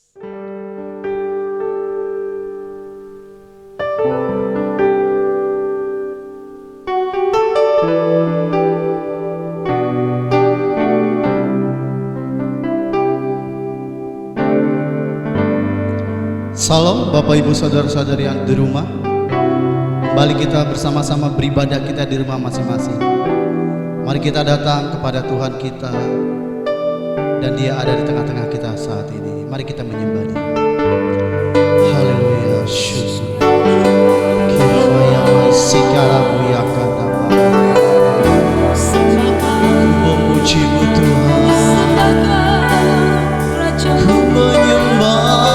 Salam Bapak Ibu Saudara-saudari yang di rumah. Kembali kita bersama-sama beribadah kita di rumah masing-masing. Mari kita datang kepada Tuhan kita, dan Dia ada di tengah-tengah kita saat ini. Mari kita menyembah Dia. Haleluya. Memujimu Tuhan, ku menyembah.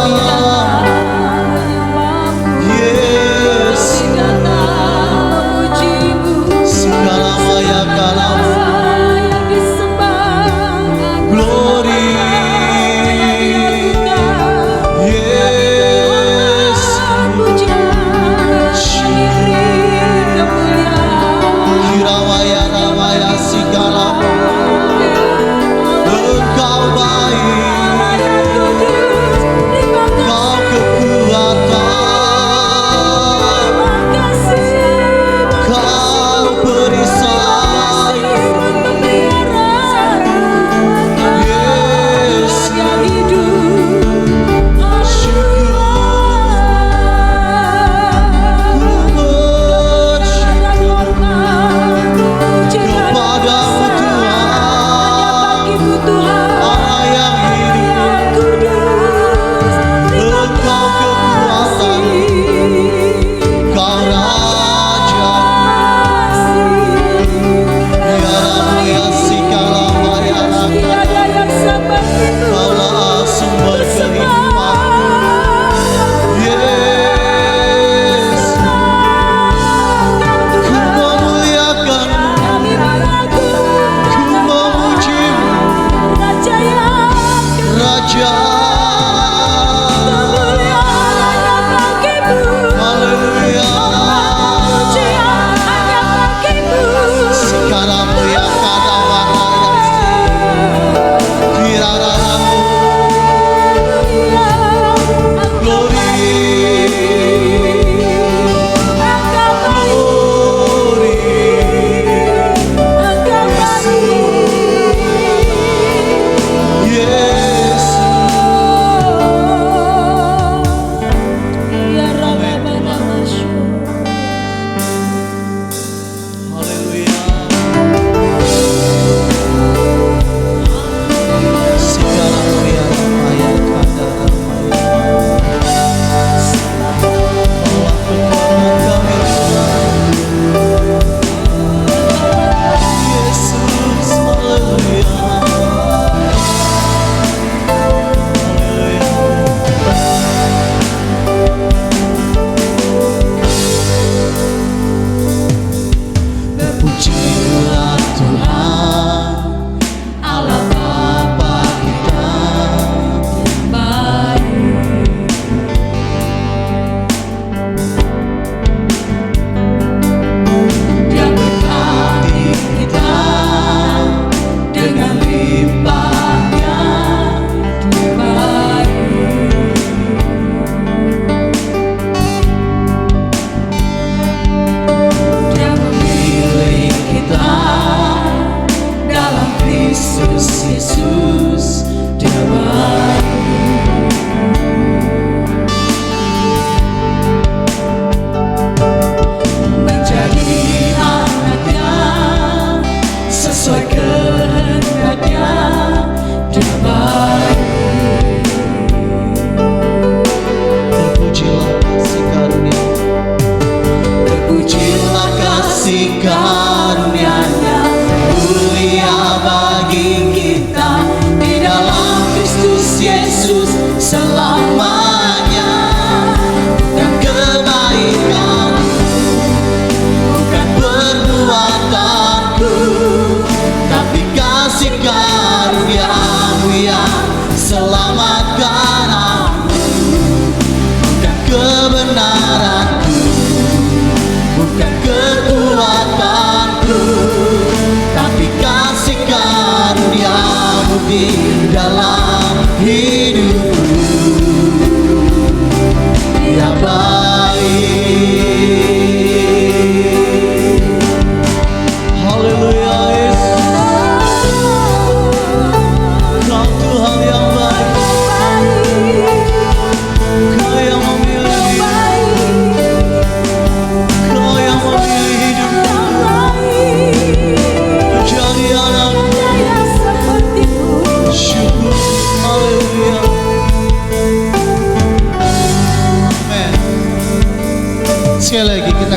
Bukan kekuatanku,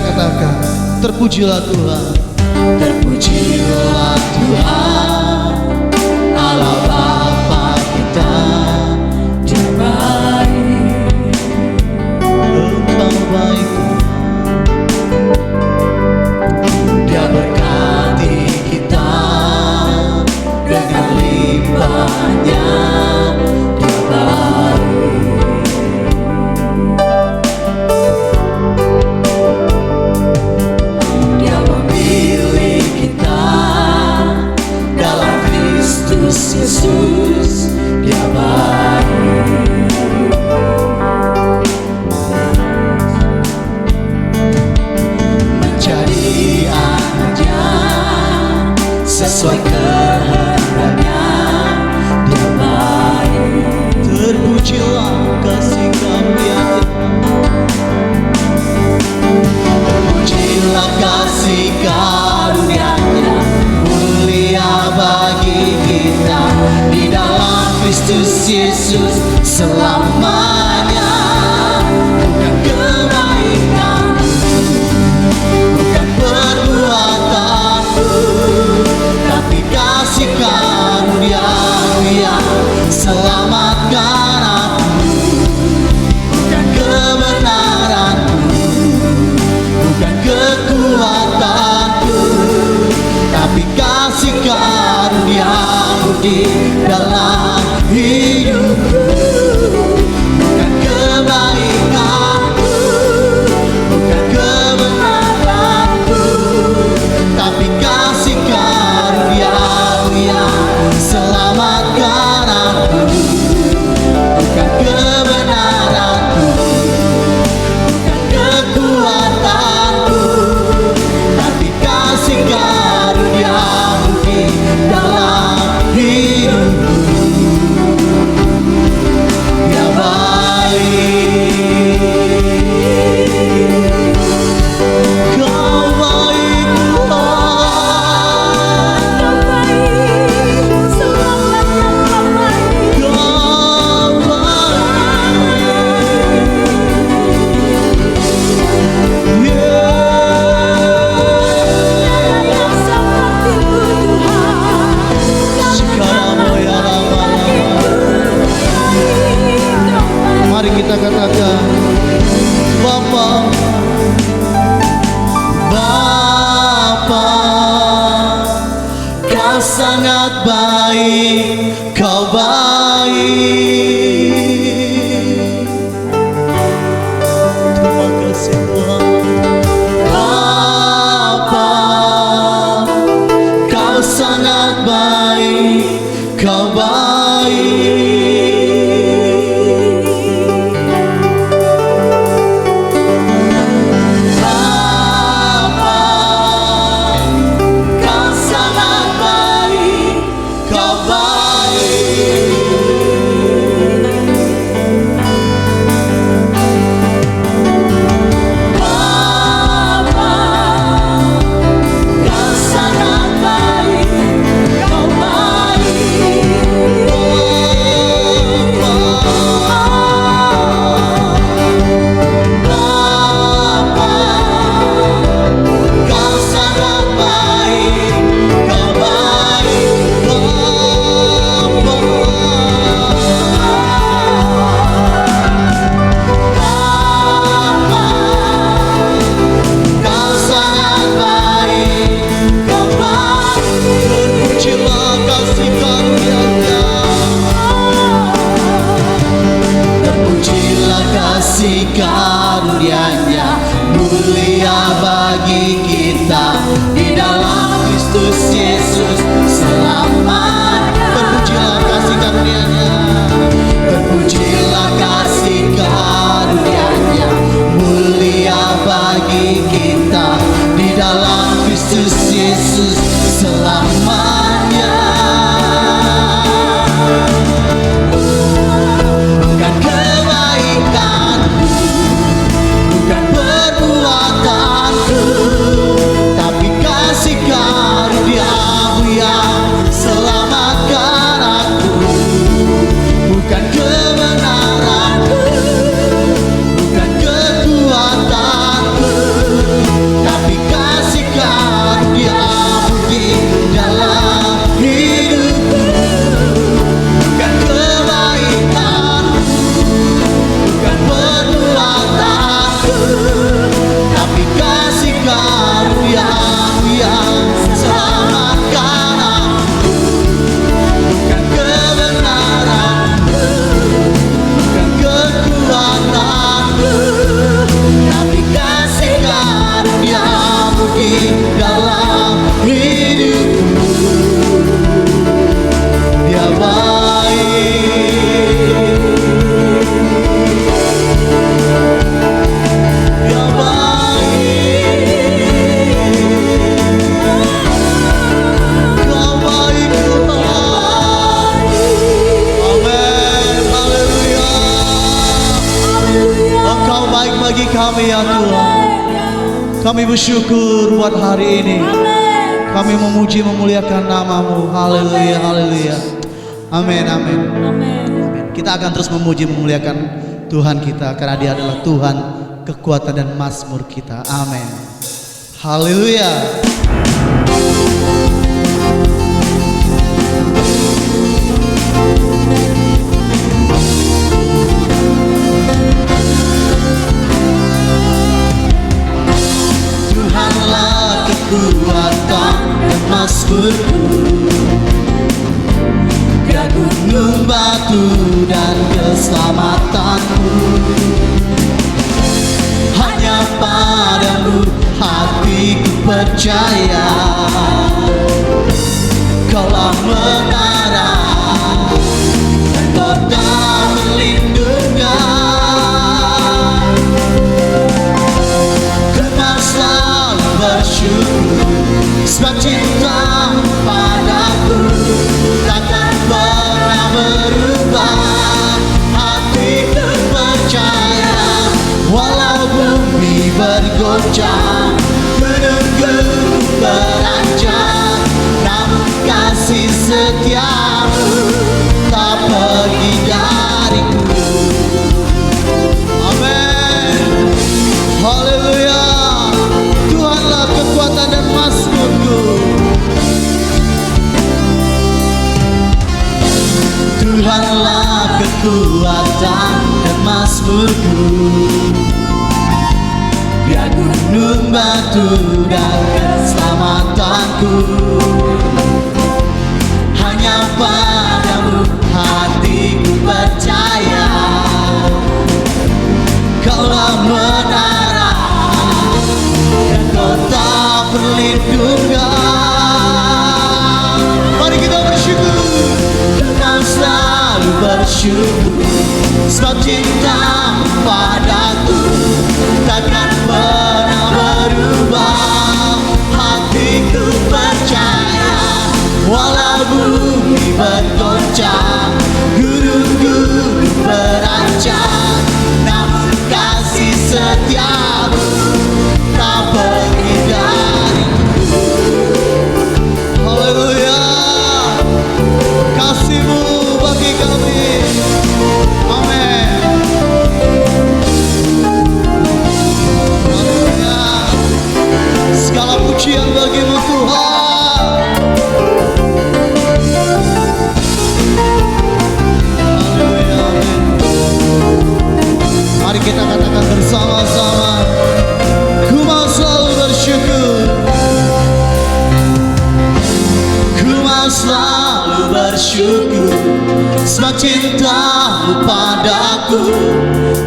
katakan, terpujilah Tuhan. Terpujilah Tuhan, Allah Bapa kita, Dia baik. Engkau baik, Dia berkati kita dengan limpahnya. Dia baik. Dia memilih kita dalam Kristus Yesus. Dia baik. Menjadi anaknya sesuai kehendaknya. Dia baik. terpujilah kasih karunia-Nya. Terpujilah kasih karunia-Nya, mulia bagi kita di dalam Kristus Yesus selamanya. Bukan kebaikanku, bukan perbuatanku, tapi kasih karunia-Mu yang selamatkan aku. Bukan kebenaranku, bukan kekuatanku, tapi kasih karunia-Mu di dalam hidupku. Bukan kebaikanku, bukan kebenaranku, tapi kasih karunia-Mu yang selamatkan aku. Bukan kebenaranku, bukan kekuatanku, tapi kasih karunia-Mu di dalam hidupku. Dia baik. Kau baik Tuhan. Kau Mari kita katakan, Bapa, Bapa, Kau sangat baik, Kau baik. terima kasih Tuhan. Bapa, Kau sangat baik, Kau baik. Bapa, Kau sangat baik, Kau baik. Bapa, Kau sangat baik, Kau karunia-Nya mulia bagi kita di dalam Kristus Yesus selamanya. Terpujilah kasih karunia-Nya, terpujilah kasih karunia-Nya mulia bagi kita di dalam Kristus Yesus selamanya. Bukan kebaikanku, bukan perbuatanku, tapi kasih karunia-Mu yang selamatkan aku. Bukan kebenaranku, bukan kekuatanku, Kami bersyukur buat hari ini. Amin. Kami memuji memuliakan nama-Mu. Haleluya, haleluya. Amin, amin. Amin. Kita akan terus memuji memuliakan Tuhan kita karena Dia adalah Tuhan kekuatan dan mazmur kita. Amin. Haleluya. Tuhanlah kekuatan dan mazmurku, Dia gunung batu dan keselamatanku. Hanya padamu hatiku percaya, Kaulah menara dan kota perlindungan. Kau selalu bersyukur, sebab cinta padaku takkan pernah berubah. Hatiku percaya, walau bumi bergoncang, gunung-gunung beranjak, namun kasih setiamu tak pergi dariku. Amin. Haleluya. Tuhanlah kekuatan dan mazmurku. Tuhanlah kekuatan dan mazmurku, Dia gunung batu dan keselamatanku. Hanya padamu hatiku percaya, Kaulah menara dan kota perlindungan. Mari kita bersyukur. Kau selalu bersyukur, sebab cinta padaku takkan pernah berubah. Hatiku percaya, walau bumi bergoncang, gunung-gunung beranjak, namun kasih setiamu tak pergi dariku. Haleluya. Kasih-Mu bagi kami. Amin. Haleluya. Segala pujian bagi-Mu Tuhan. Haleluya. Amin. Mari kita katakan bersama-sama, ku mau selalu bersyukur. Ku mau selalu bersyukur, sebab cinta-Mu padaku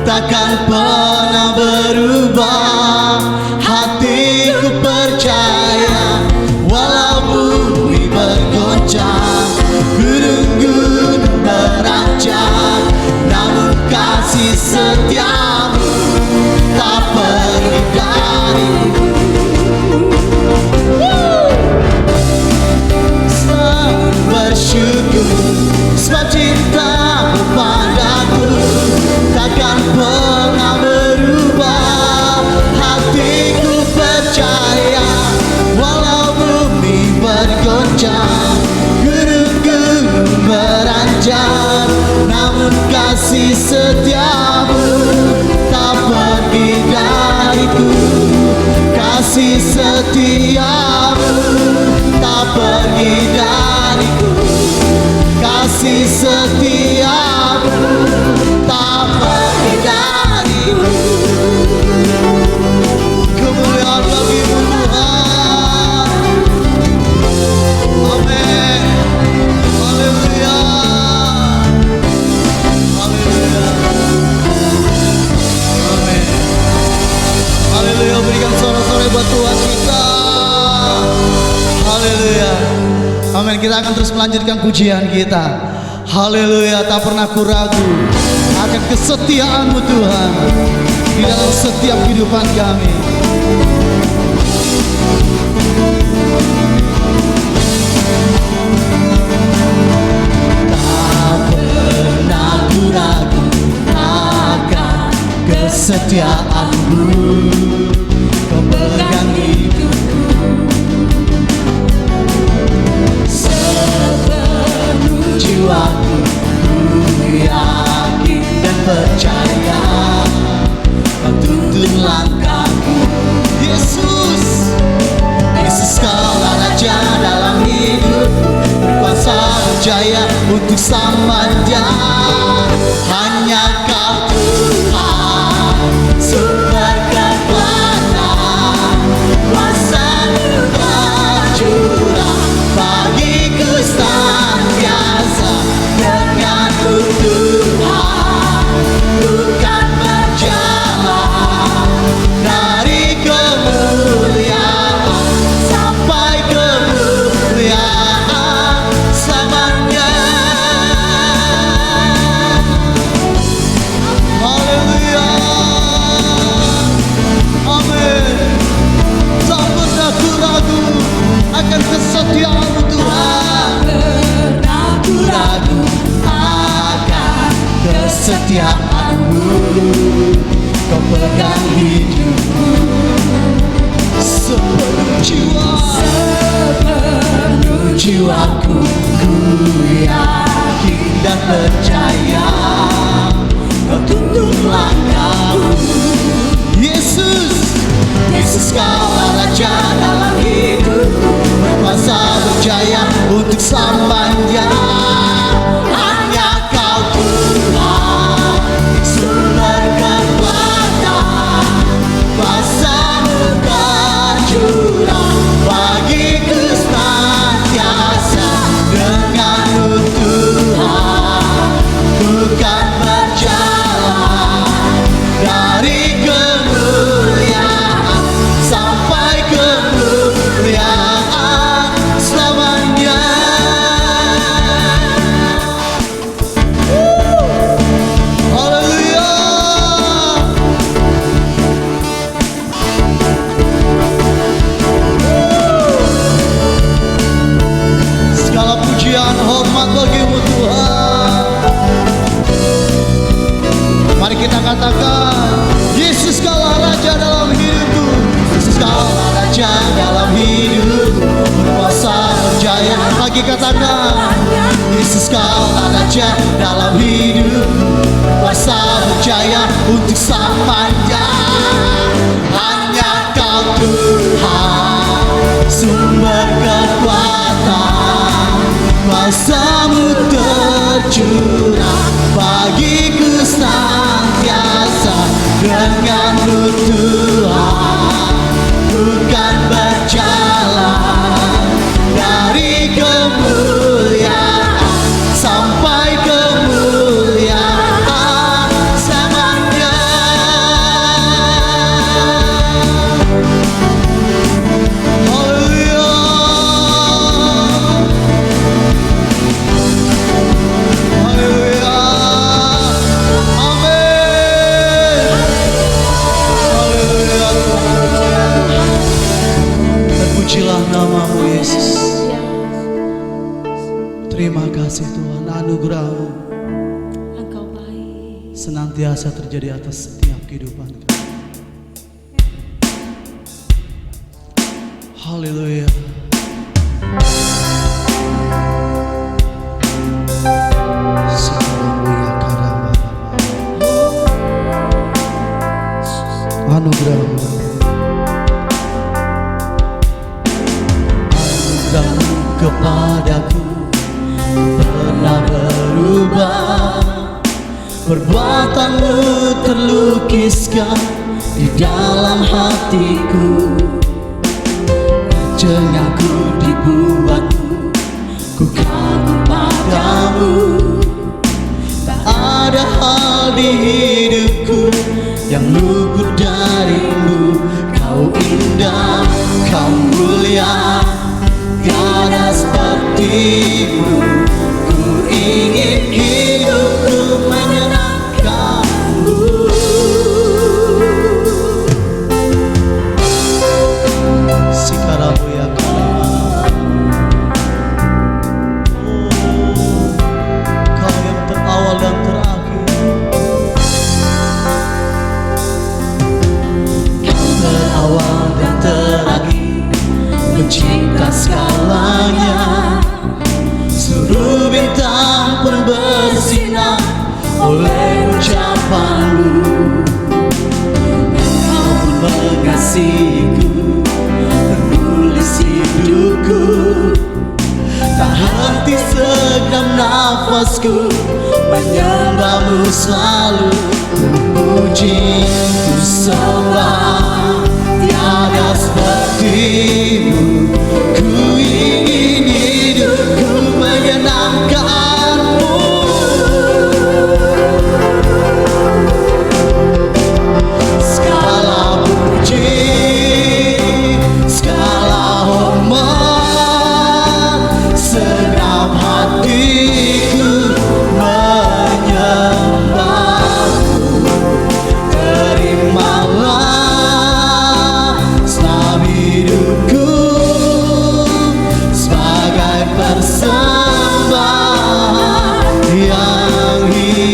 takkan pernah berubah. Hatiku percaya, walau bumi bergoncang, gunung-gunung beranjak, namun kasih setiamu tak pergi dariku. Selalu bersyukur, sebab cinta-Mu padaku takkan pernah berubah. Hatiku percaya, walau bumi bergoncang, gunung-gunung beranjak, namun kasih setiamu tak pergi dariku. Kasih setiamu tak pergi dariku. Kasih setiamu tak pergi dariku. Kemuliaan bagi-Mu Tuhan. Amin. Haleluya. Haleluya. Amin. Haleluya. Berikan sorak-sorai buat Tuhan kita. Haleluya. Amin. Kita akan terus melanjutkan pujian kita. Haleluya. Tak pernah ku ragu akan kesetiaan-Mu Tuhan di dalam setiap kehidupan kami. Tak pernah ku ragu akan kesetiaanmu. Kau pegang berjaya untuk selamanya. Hanya Kau Tuhan, sumber kekuatan, kuasa-Mu bercurah bagiku senantiasa. Denganmu Tuhan, bukan berjalan dari kemuliaan sampai kemuliaan selamanya. Haleluya, amin. Tak pernah ku ragu akan kesetiaan-Mu Tuhan. Pernah ku ragu akan kesetiaan-Mu. Kau pegang hidupku sepenuh jiwa, sepenuh jiwaku. Ku yakin dan percaya Kau tuntun langkahku. Yesus, Yesus Kaulah Raja dalam hidupku, berkuasa berjaya untuk selamanya. Hanya Kau Tuhan, sumber kekuatan, kuasa-Mu bercurah bagiku senantiasa. Denganmu Tuhan, bukan berjalan dari kemuliaan sampai kemuliaan selamanya. Haleluya. Segala pujian hormat bagi-Mu Tuhan. Mari kita katakan, Yesus Kaulah Raja dalam hidupku. Yesus Kaulah Raja dalam hidupku, berkuasa berjaya. Lagi katakan, Yesus Kaulah Raja dalam hidupku, berkuasa berjaya untuk selamanya. Hanya Kau Tuhan, sumber kekuatan, kuasa-Mu tercurah bagiku senantiasa. Denganmu Tuhan, bukan berjalan dari kemuliaan sampai kemuliaan selamanya. Haleluya, haleluya, amin. Haleluya, terpujilah nama-Mu Yesus. Terima kasih Tuhan, anugerah-Mu Engkau baik. senantiasa terjadi atas setiap kehidupan kami. Haleluya. Anugerah-Mu, anugerah-Mu kepadaku pernah berubah. Perbuatan-Mu terlukiskan di dalam hatiku. Rencanaku dibuatku, ku kagum padamu. Tak ada hal di hidupku yang luput dari-Mu. Kau indah, Kau mulia, tiada seperti-Mu. Ku ingin hidupku menyenangkan-Mu. Sikarabu ya kalah. Kau yang terawal dan terakhir. Kau terawal dan terakhir, pencipta segalanya. Seluruh bintang pun bersinar oleh ucapan-Mu. Engkau pun mengasihiku, menulis hidupku. Tak henti segala sepertimu. Ku ingin hidupku menyenangkanmu. Segala puji, segala hormat, segenap hatiku menyembahmu. Terimalah selama hidupku sebagai persembahan yang hidup.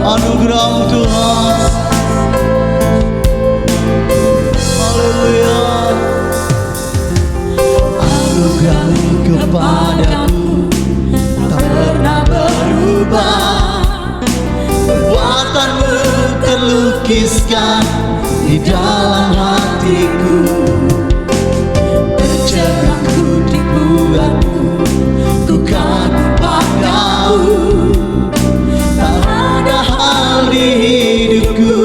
Anugerah Tuhan, haleluya. Anugerah-Mu kepadaku tak pernah berubah. Perbuatan-Mu terlukiskan di dalam hatiku. Tercengang ku dibuatmu, ku kagum padamu. Tak ada hal di hidupku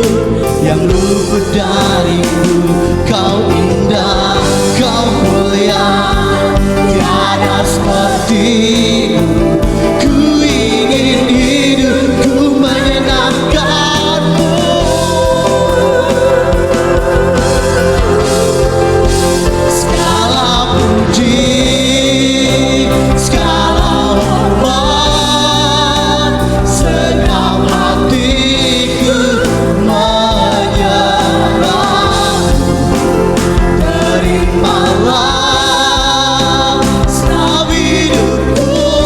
yang luput dariku. Kau indah, kau mulia, tiada sepertimu. Ku ingin hidupku menyenangkanmu. Segala puji, segala hormat, segenap hatiku menyembahmu. Terimalah selama hidupku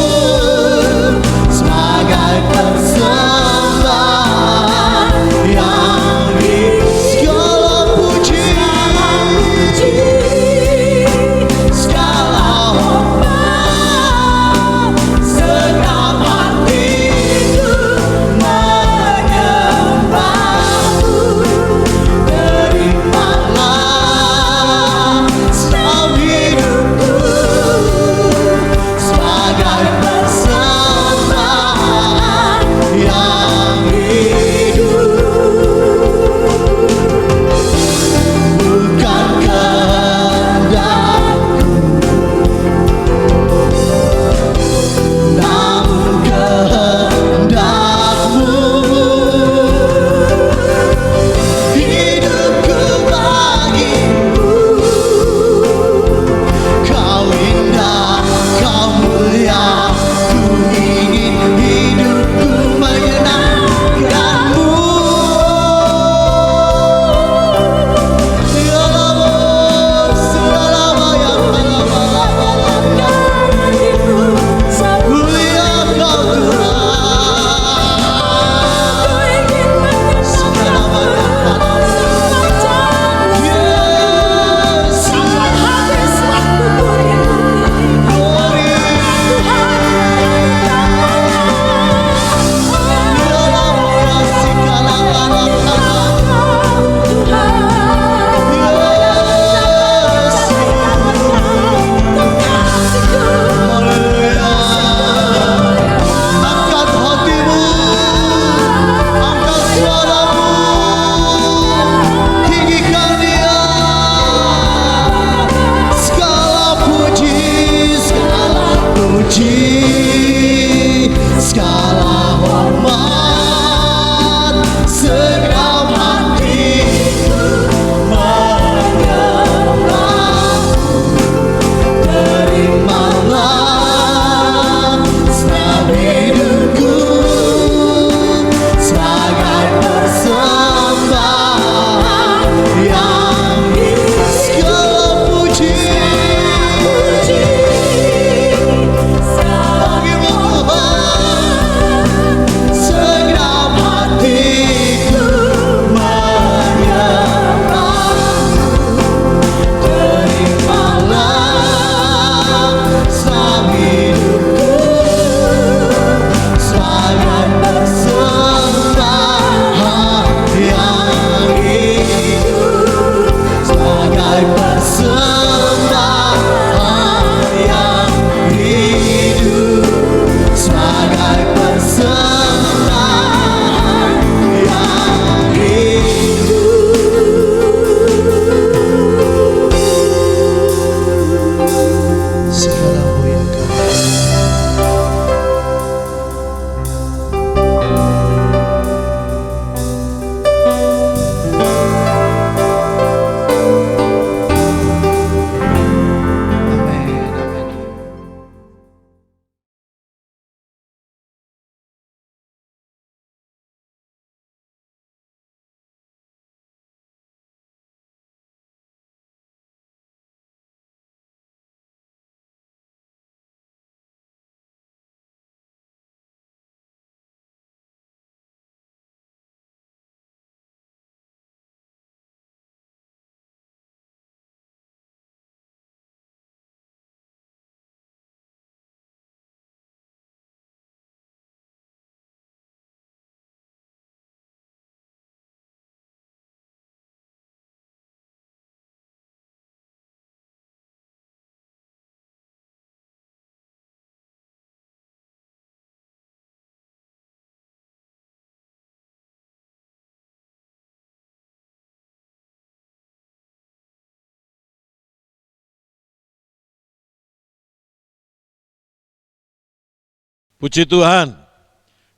Puji Tuhan,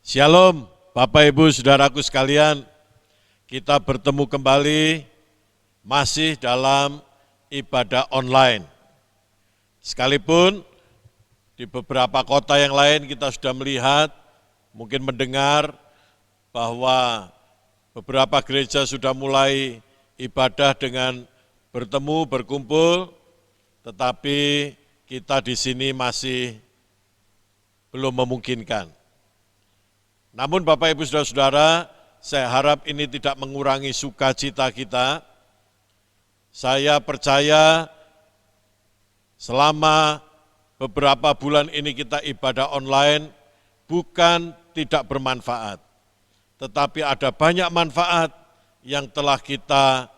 Shalom Bapak Ibu Saudaraku sekalian, kita bertemu kembali masih dalam ibadah online. Sekalipun di beberapa kota yang lain kita sudah melihat, mungkin mendengar bahwa beberapa gereja sudah mulai ibadah dengan bertemu, berkumpul, tetapi kita di sini masih belum memungkinkan. Namun Bapak Ibu Saudara-saudara, saya harap ini tidak mengurangi sukacita kita. Saya percaya selama beberapa bulan ini kita ibadah online bukan tidak bermanfaat, tetapi ada banyak manfaat yang telah kita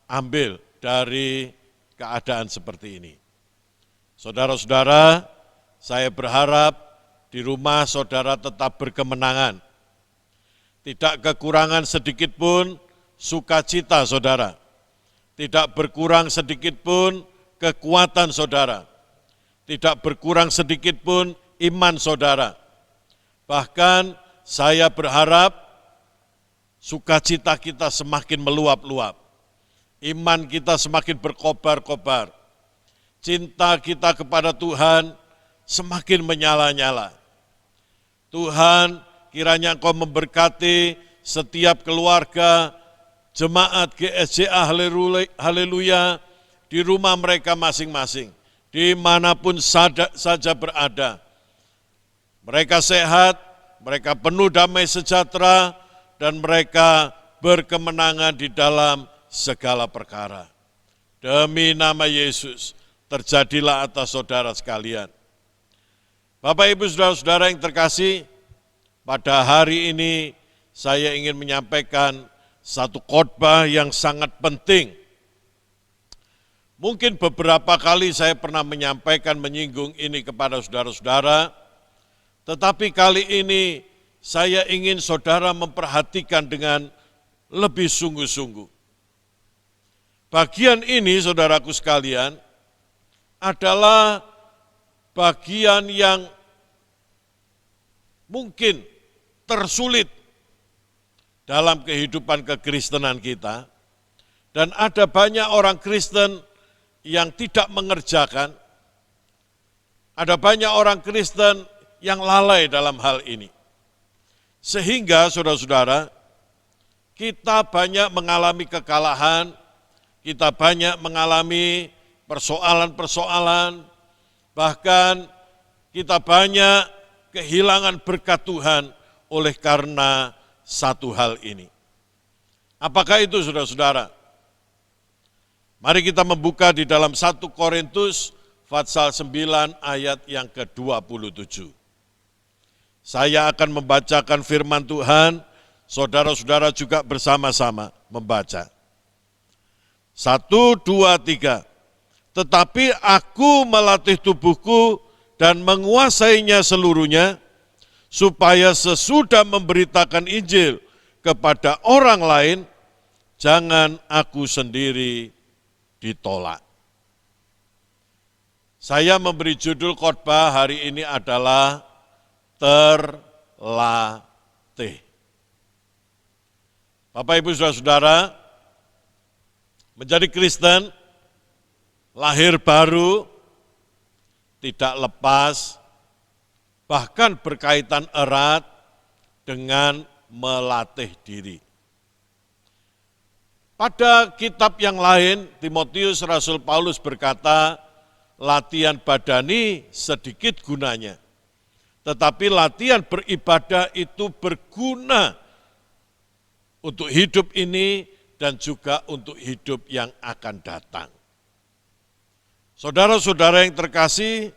ambil dari keadaan seperti ini. Saudara-saudara, saya berharap di rumah saudara tetap berkemenangan. Tidak kekurangan sedikit pun sukacita saudara. Tidak berkurang sedikit pun kekuatan saudara. Tidak berkurang sedikit pun iman saudara. Bahkan saya berharap sukacita kita semakin meluap-luap. Iman kita semakin berkobar-kobar. Cinta kita kepada Tuhan semakin menyala-nyala. Tuhan, kiranya Engkau memberkati setiap keluarga, jemaat GSJA Haleluya, di rumah mereka masing-masing, dimanapun saja berada. Mereka sehat, mereka penuh damai sejahtera, dan mereka berkemenangan di dalam segala perkara. Demi nama Yesus, terjadilah atas saudara sekalian. Bapak Ibu Saudara-saudara yang terkasih, pada hari ini saya ingin menyampaikan satu khotbah yang sangat penting. Mungkin beberapa kali saya pernah menyampaikan, menyinggung ini kepada saudara-saudara, tetapi kali ini saya ingin saudara memperhatikan dengan lebih sungguh-sungguh. Bagian ini, saudaraku sekalian, adalah bagian yang mungkin tersulit dalam kehidupan kekristenan kita, dan ada banyak orang Kristen yang tidak mengerjakan, ada banyak orang Kristen yang lalai dalam hal ini. Sehingga saudara-saudara, kita banyak mengalami kekalahan, kita banyak mengalami persoalan-persoalan, bahkan kita banyak kehilangan berkat Tuhan oleh karena satu hal ini. Apakah itu saudara-saudara? Mari kita membuka di dalam 1 Korintus pasal 9 ayat yang ke-27. Saya akan membacakan firman Tuhan, saudara-saudara juga bersama-sama membaca. 1, 2, 3. Tetapi aku melatih tubuhku dan menguasainya seluruhnya, supaya sesudah memberitakan Injil kepada orang lain, jangan aku sendiri ditolak. Saya memberi judul khotbah hari ini adalah terlatih. Bapak Ibu Saudara-saudara, menjadi Kristen, lahir baru, tidak lepas, bahkan berkaitan erat dengan melatih diri. Pada kitab yang lain, Timotius Rasul Paulus berkata, latihan badani sedikit gunanya, tetapi latihan beribadah itu berguna untuk hidup ini dan juga untuk hidup yang akan datang. Saudara-saudara yang terkasih,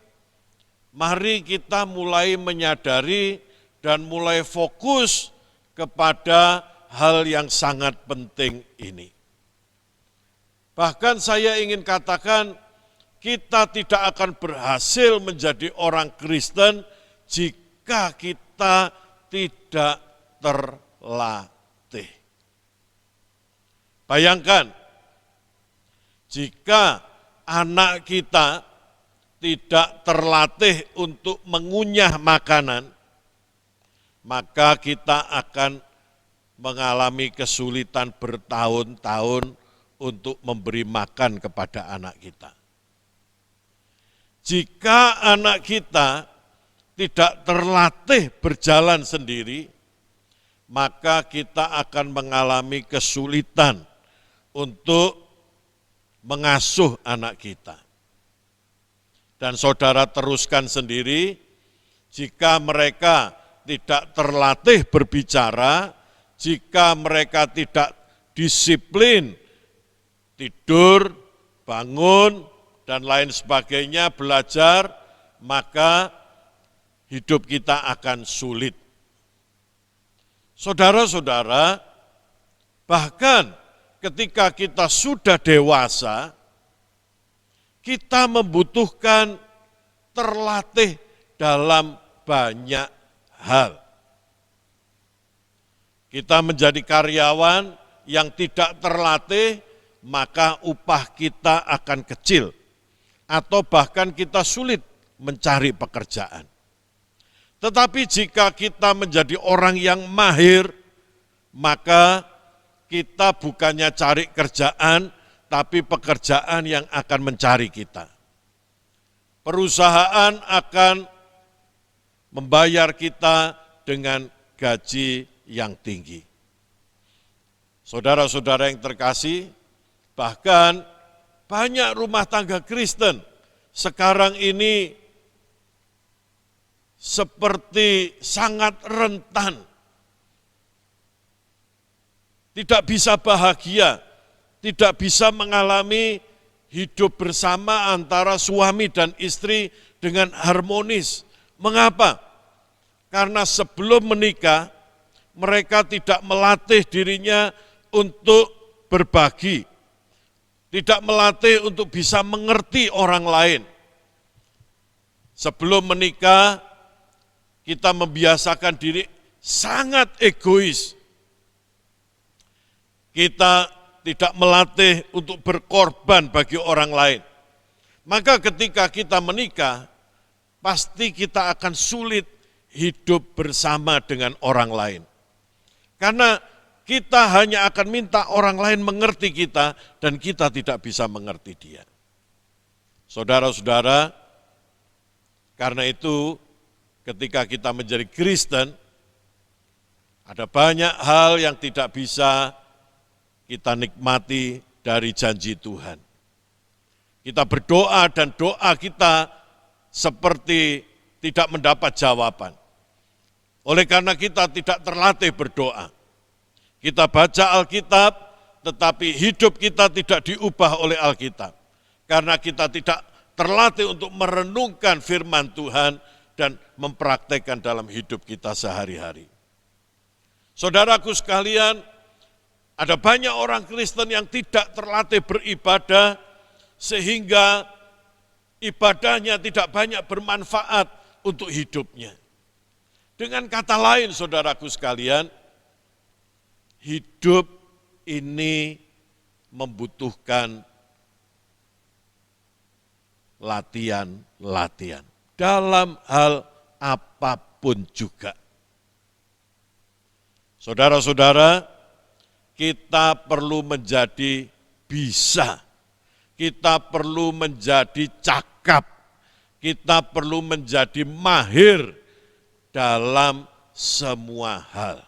mari kita mulai menyadari dan mulai fokus kepada hal yang sangat penting ini. Bahkan saya ingin katakan, kita tidak akan berhasil menjadi orang Kristen jika kita tidak terlatih. Bayangkan, jika anak kita tidak terlatih untuk mengunyah makanan, maka kita akan mengalami kesulitan bertahun-tahun untuk memberi makan kepada anak kita. Jika anak kita tidak terlatih berjalan sendiri, maka kita akan mengalami kesulitan untuk mengasuh anak kita. Dan saudara teruskan sendiri, jika mereka tidak terlatih berbicara, jika mereka tidak disiplin, tidur, bangun, dan lain sebagainya, belajar, maka hidup kita akan sulit. Saudara-saudara, bahkan ketika kita sudah dewasa, kita membutuhkan terlatih dalam banyak hal. Kita menjadi karyawan yang tidak terlatih, maka upah kita akan kecil, atau bahkan kita sulit mencari pekerjaan. Tetapi jika kita menjadi orang yang mahir, maka kita bukannya cari kerjaan, tapi pekerjaan yang akan mencari kita. Perusahaan akan membayar kita dengan gaji yang tinggi. Saudara-saudara yang terkasih, bahkan banyak rumah tangga Kristen sekarang ini seperti sangat rentan, tidak bisa bahagia, tidak bisa mengalami hidup bersama antara suami dan istri dengan harmonis. Mengapa? Karena sebelum menikah, mereka tidak melatih dirinya untuk berbagi, tidak melatih untuk bisa mengerti orang lain. Sebelum menikah, kita membiasakan diri sangat egois. Kita tidak melatih untuk berkorban bagi orang lain. Maka ketika kita menikah, pasti kita akan sulit hidup bersama dengan orang lain. Karena kita hanya akan minta orang lain mengerti kita, dan kita tidak bisa mengerti dia. Saudara-saudara, karena itu ketika kita menjadi Kristen, ada banyak hal yang tidak bisa kita nikmati dari janji Tuhan. Kita berdoa dan doa kita seperti tidak mendapat jawaban. Oleh karena kita tidak terlatih berdoa. Kita baca Alkitab, tetapi hidup kita tidak diubah oleh Alkitab. Karena kita tidak terlatih untuk merenungkan firman Tuhan dan mempraktekkan dalam hidup kita sehari-hari. Saudaraku sekalian, ada banyak orang Kristen yang tidak terlatih beribadah, sehingga ibadahnya tidak banyak bermanfaat untuk hidupnya. Dengan kata lain, saudaraku sekalian, hidup ini membutuhkan latihan-latihan dalam hal apapun juga. Saudara-saudara, kita perlu menjadi bisa, kita perlu menjadi cakap, kita perlu menjadi mahir dalam semua hal.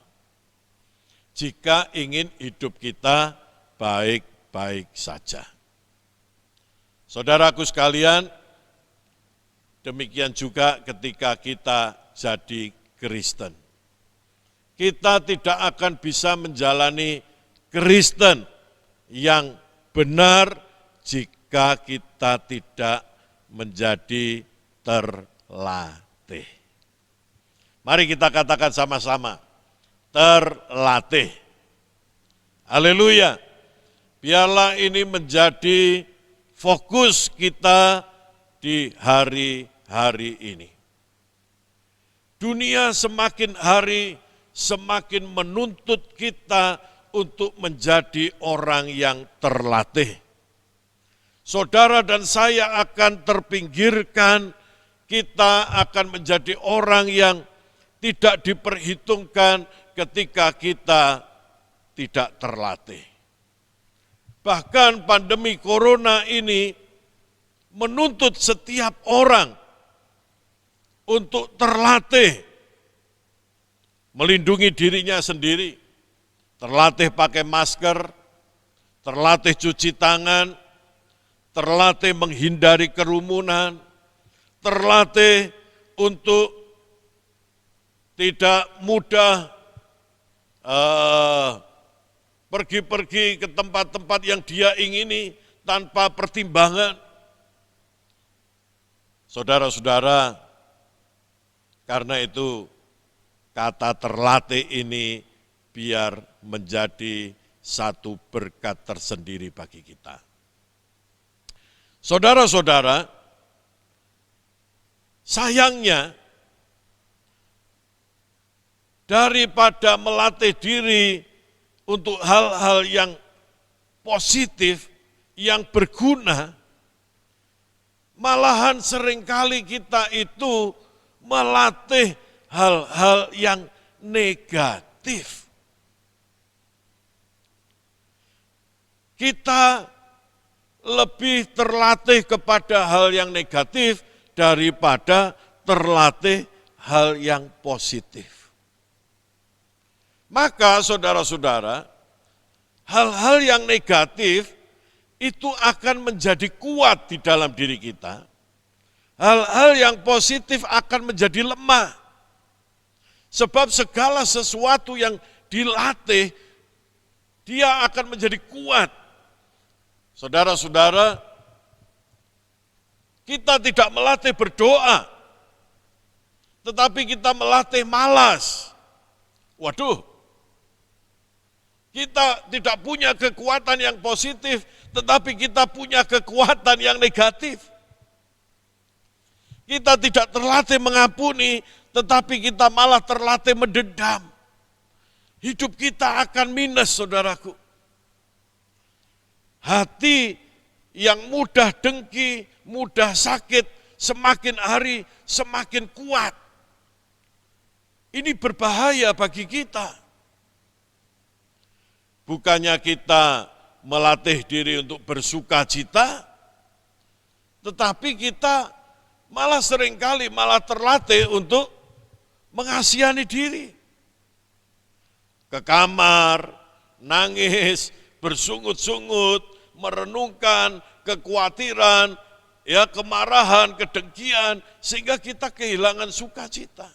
Jika ingin hidup kita baik-baik saja. Saudaraku sekalian, demikian juga ketika kita jadi Kristen. Kita tidak akan bisa menjalani Kristen yang benar jika kita tidak menjadi terlatih. Mari kita katakan sama-sama, terlatih. Haleluya. Biarlah ini menjadi fokus kita di hari-hari ini. Dunia semakin hari semakin menuntut kita untuk menjadi orang yang terlatih. Saudara dan saya akan terpinggirkan, kita akan menjadi orang yang tidak diperhitungkan ketika kita tidak terlatih. Bahkan pandemi corona ini menuntut setiap orang untuk terlatih melindungi dirinya sendiri, terlatih pakai masker, terlatih cuci tangan, terlatih menghindari kerumunan, terlatih untuk tidak mudah pergi-pergi ke tempat-tempat yang dia ingini tanpa pertimbangan. Saudara-saudara, karena itu kata terlatih ini biar menjadi satu berkat tersendiri bagi kita. Saudara-saudara, sayangnya daripada melatih diri untuk hal-hal yang positif, yang berguna, malahan seringkali kita itu melatih hal-hal yang negatif. Kita lebih terlatih kepada hal yang negatif daripada terlatih hal yang positif. Maka saudara-saudara, hal-hal yang negatif itu akan menjadi kuat di dalam diri kita. Hal-hal yang positif akan menjadi lemah. Sebab segala sesuatu yang dilatih, dia akan menjadi kuat. Saudara-saudara, kita tidak melatih berdoa, tetapi kita melatih malas. Waduh, kita tidak punya kekuatan yang positif, tetapi kita punya kekuatan yang negatif. Kita tidak terlatih mengampuni, tetapi kita malah terlatih mendendam. Hidup kita akan minus, saudaraku. Hati yang mudah dengki, mudah sakit, semakin hari semakin kuat. Ini berbahaya bagi kita. Bukannya kita melatih diri untuk bersuka cita, tetapi kita malah seringkali malah terlatih untuk mengasihani diri. Ke kamar, nangis, bersungut-sungut, merenungkan kekhawatiran, ya kemarahan, kedengkian, sehingga kita kehilangan sukacita.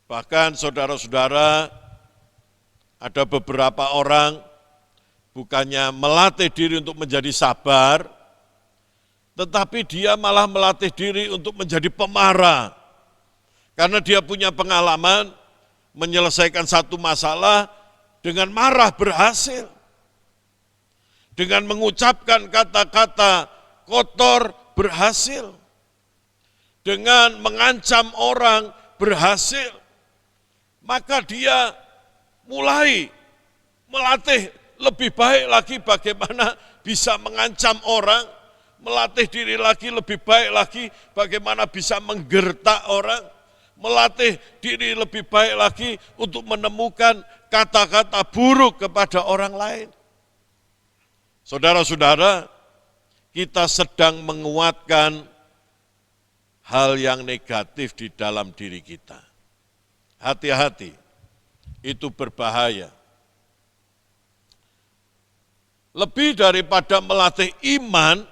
Bahkan saudara-saudara, ada beberapa orang bukannya melatih diri untuk menjadi sabar, tetapi dia malah melatih diri untuk menjadi pemarah. Karena dia punya pengalaman menyelesaikan satu masalah dengan marah berhasil. Dengan mengucapkan kata-kata kotor berhasil. Dengan mengancam orang berhasil. Maka dia mulai melatih lebih baik lagi bagaimana bisa mengancam orang, melatih diri lagi lebih baik lagi bagaimana bisa menggertak orang, melatih diri lebih baik lagi untuk menemukan kata-kata buruk kepada orang lain. Saudara-saudara, kita sedang menguatkan hal yang negatif di dalam diri kita. Hati-hati. Itu berbahaya. Lebih daripada melatih iman,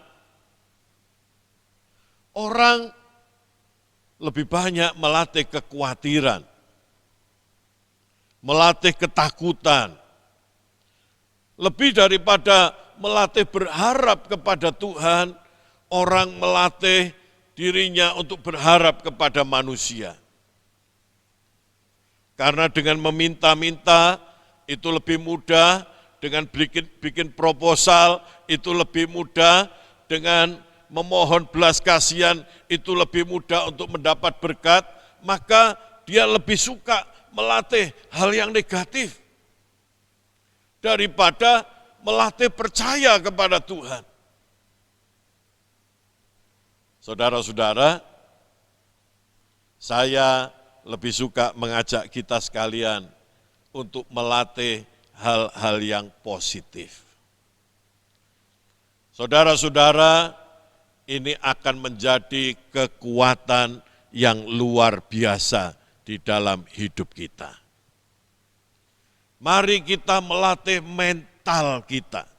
orang lebih banyak melatih kekhawatiran, melatih ketakutan. Lebih daripada melatih berharap kepada Tuhan, orang melatih dirinya untuk berharap kepada manusia. Karena dengan meminta-minta itu lebih mudah, dengan bikin proposal itu lebih mudah, dengan memohon belas kasihan itu lebih mudah untuk mendapat berkat, maka dia lebih suka melatih hal yang negatif daripada melatih percaya kepada Tuhan. Saudara-saudara, Saya lebih suka mengajak kita sekalian untuk melatih hal-hal yang positif. Saudara-saudara, ini akan menjadi kekuatan yang luar biasa di dalam hidup kita. Mari kita melatih mental kita.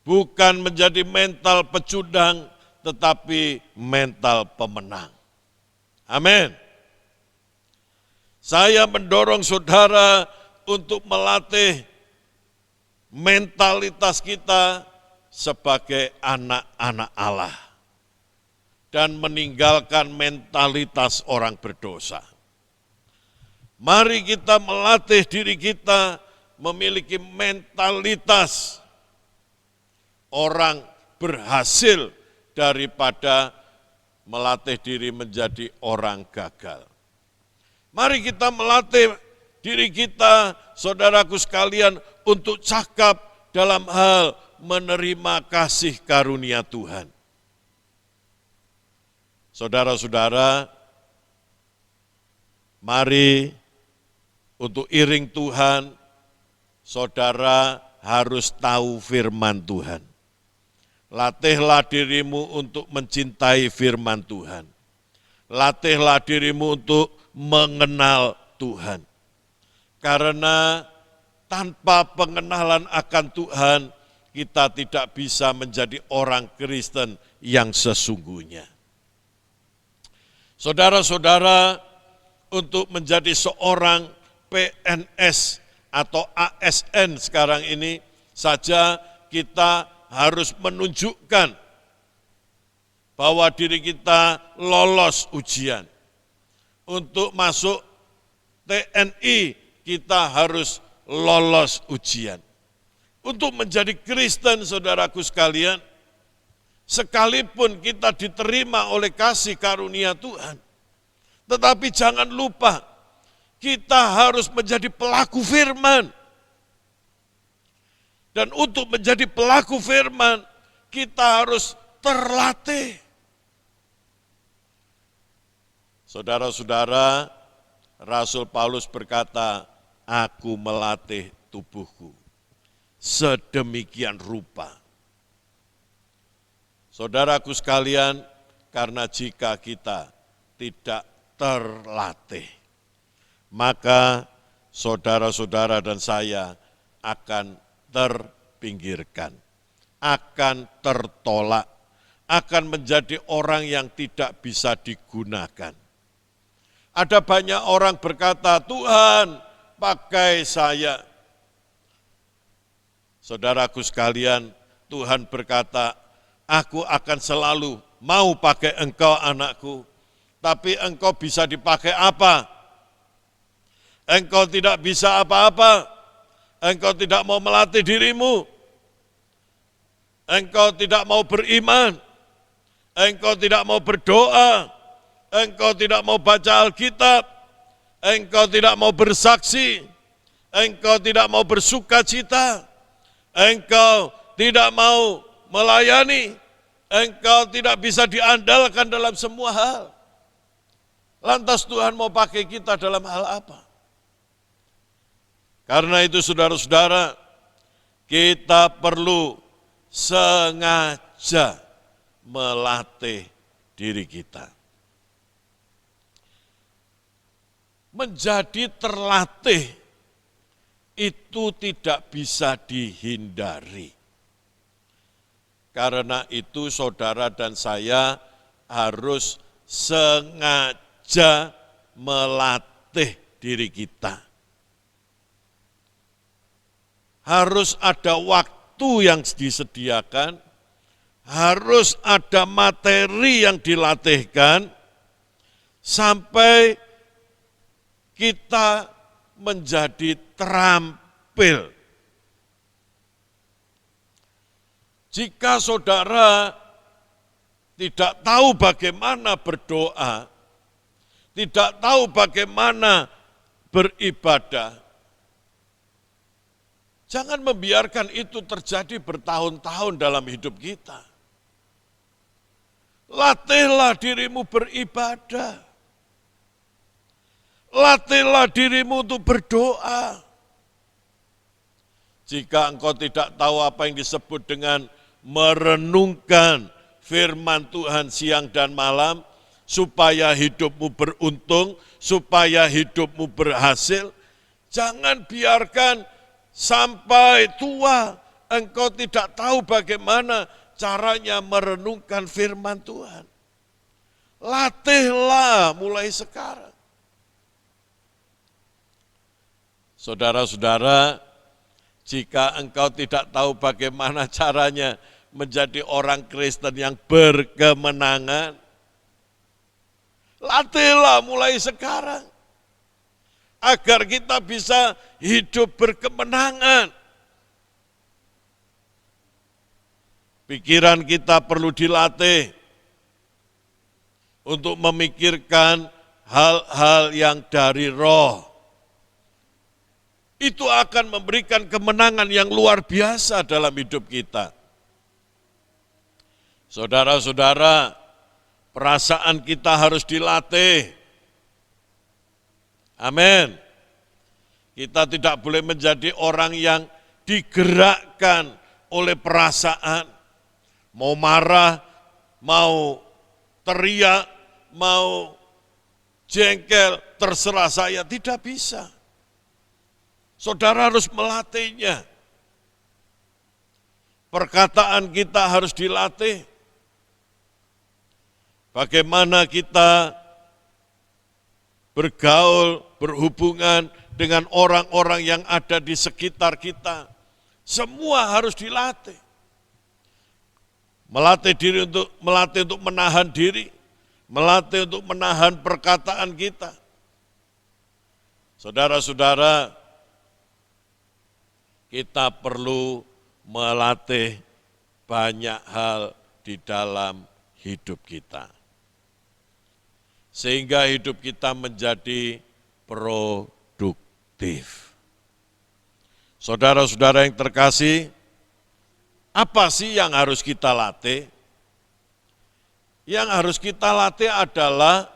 Bukan menjadi mental pecundang, tetapi mental pemenang. Amin. Saya mendorong saudara untuk melatih mentalitas kita sebagai anak-anak Allah dan meninggalkan mentalitas orang berdosa. Mari kita melatih diri kita memiliki mentalitas orang berhasil daripada melatih diri menjadi orang gagal. Mari kita melatih diri kita, saudaraku sekalian, untuk cakap dalam hal menerima kasih karunia Tuhan. Saudara-saudara, mari untuk iring Tuhan, saudara harus tahu firman Tuhan. Latihlah dirimu untuk mencintai firman Tuhan. Latihlah dirimu untuk mengenal Tuhan. Karena tanpa pengenalan akan Tuhan, kita tidak bisa menjadi orang Kristen yang sesungguhnya. Saudara-saudara, untuk menjadi seorang PNS atau ASN sekarang ini saja kita harus menunjukkan bahwa diri kita lolos ujian. Untuk masuk TNI kita harus lolos ujian. Untuk menjadi Kristen, saudaraku sekalian, sekalipun kita diterima oleh kasih karunia Tuhan, tetapi jangan lupa kita harus menjadi pelaku firman. Dan untuk menjadi pelaku firman, kita harus terlatih. Saudara-saudara, Rasul Paulus berkata, aku melatih tubuhku sedemikian rupa. Saudaraku sekalian, karena jika kita tidak terlatih, maka saudara-saudara dan saya akan terpinggirkan, akan tertolak, akan menjadi orang yang tidak bisa digunakan. Ada banyak orang berkata, Tuhan pakai saya. Saudaraku sekalian, Tuhan berkata, aku akan selalu mau pakai engkau anakku, tapi engkau bisa dipakai apa? Engkau tidak bisa apa-apa. Engkau tidak mau melatih dirimu, engkau tidak mau beriman, engkau tidak mau berdoa, engkau tidak mau baca Alkitab, engkau tidak mau bersaksi, engkau tidak mau bersukacita, engkau tidak mau melayani, engkau tidak bisa diandalkan dalam semua hal. Lantas Tuhan mau pakai kita dalam hal apa? Karena itu saudara-saudara, kita perlu sengaja melatih diri kita. Menjadi terlatih itu tidak bisa dihindari. Karena itu saudara dan saya harus sengaja melatih diri kita. Harus ada waktu yang disediakan, harus ada materi yang dilatihkan, sampai kita menjadi terampil. Jika saudara tidak tahu bagaimana berdoa, tidak tahu bagaimana beribadah, jangan membiarkan itu terjadi bertahun-tahun dalam hidup kita. Latihlah dirimu beribadah. Latihlah dirimu untuk berdoa. Jika engkau tidak tahu apa yang disebut dengan merenungkan firman Tuhan siang dan malam, supaya hidupmu beruntung, supaya hidupmu berhasil, jangan biarkan sampai tua engkau tidak tahu bagaimana caranya merenungkan firman Tuhan. Latihlah mulai sekarang. Saudara-saudara, jika engkau tidak tahu bagaimana caranya menjadi orang Kristen yang berkemenangan, latihlah mulai sekarang, agar kita bisa hidup berkemenangan. Pikiran kita perlu dilatih untuk memikirkan hal-hal yang dari roh. Itu akan memberikan kemenangan yang luar biasa dalam hidup kita. Saudara-saudara, perasaan kita harus dilatih. Amin. Kita tidak boleh menjadi orang yang digerakkan oleh perasaan. Mau marah, mau teriak, mau jengkel, terserah saya, tidak bisa. Saudara harus melatihnya. Perkataan kita harus dilatih. Bagaimana kita bergaul, berhubungan dengan orang-orang yang ada di sekitar kita. Semua harus dilatih. Melatih untuk menahan diri, melatih untuk menahan perkataan kita. Saudara-saudara, kita perlu melatih banyak hal di dalam hidup kita. Sehingga hidup kita menjadi produktif. Saudara-saudara yang terkasih, apa sih yang harus kita latih? Yang harus kita latih adalah